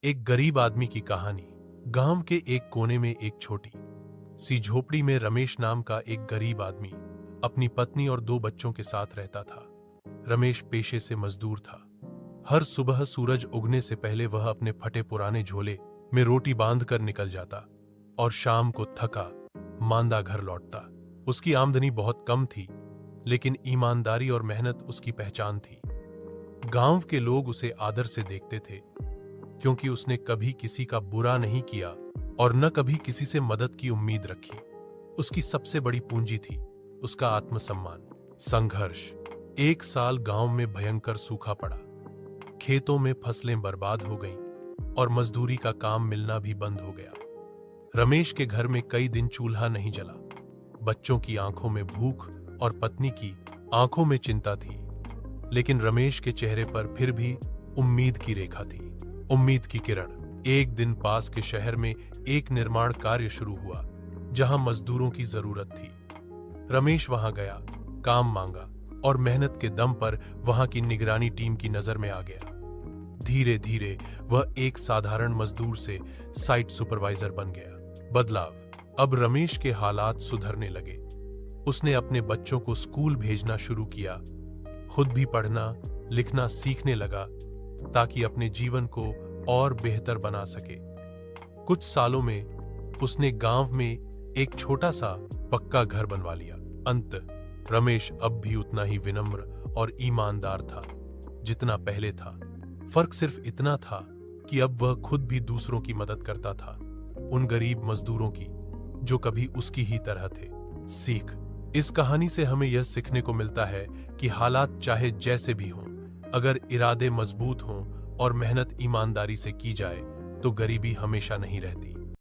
एक गरीब आदमी की कहानी। गांव के एक कोने में एक छोटी सी झोपड़ी में रमेश नाम का एक गरीब आदमी अपनी पत्नी और दो बच्चों के साथ रहता था। रमेश पेशे से मजदूर था। हर सुबह सूरज उगने से पहले वह अपने फटे पुराने झोले में रोटी बांध कर निकल जाता और शाम को थका मांदा घर लौटता। उसकी आमदनी बहुत कम थी, लेकिन ईमानदारी और मेहनत उसकी पहचान थी। गांव के लोग उसे आदर से देखते थे, क्योंकि उसने कभी किसी का बुरा नहीं किया और न कभी किसी से मदद की उम्मीद रखी। उसकी सबसे बड़ी पूंजी थी उसका आत्मसम्मान। संघर्ष। एक साल गांव में भयंकर सूखा पड़ा। खेतों में फसलें बर्बाद हो गईं और मजदूरी का काम मिलना भी बंद हो गया। रमेश के घर में कई दिन चूल्हा नहीं जला। बच्चों की आंखों में भूख और पत्नी की आंखों में चिंता थी, लेकिन रमेश के चेहरे पर फिर भी उम्मीद की रेखा थी, उम्मीद की किरण। एक दिन पास के शहर में एक निर्माण कार्य शुरू हुआ, जहां मजदूरों की जरूरत थी। रमेश वहां गया, काम मांगा और मेहनत के दम पर वहां की निगरानी टीम की नजर में आ गया। धीरे धीरे वह एक साधारण मजदूर से साइट सुपरवाइजर बन गया। बदलाव। अब रमेश के हालात सुधरने लगे। उसने अपने बच्चों को स्कूल भेजना शुरू किया, खुद भी पढ़ना लिखना सीखने लगा, ताकि अपने जीवन को और बेहतर बना सके। कुछ सालों में उसने गांव में एक छोटा सा पक्का घर बनवा लिया। अंत। रमेश अब भी उतना ही विनम्र और ईमानदार था जितना पहले था। फर्क सिर्फ इतना था कि अब वह खुद भी दूसरों की मदद करता था, उन गरीब मजदूरों की जो कभी उसकी ही तरह थे। सीख। इस कहानी से हमें यह सीखने को मिलता है कि हालात चाहे जैसे भी हों, अगर इरादे मजबूत हों और मेहनत ईमानदारी से की जाए तो गरीबी हमेशा नहीं रहती।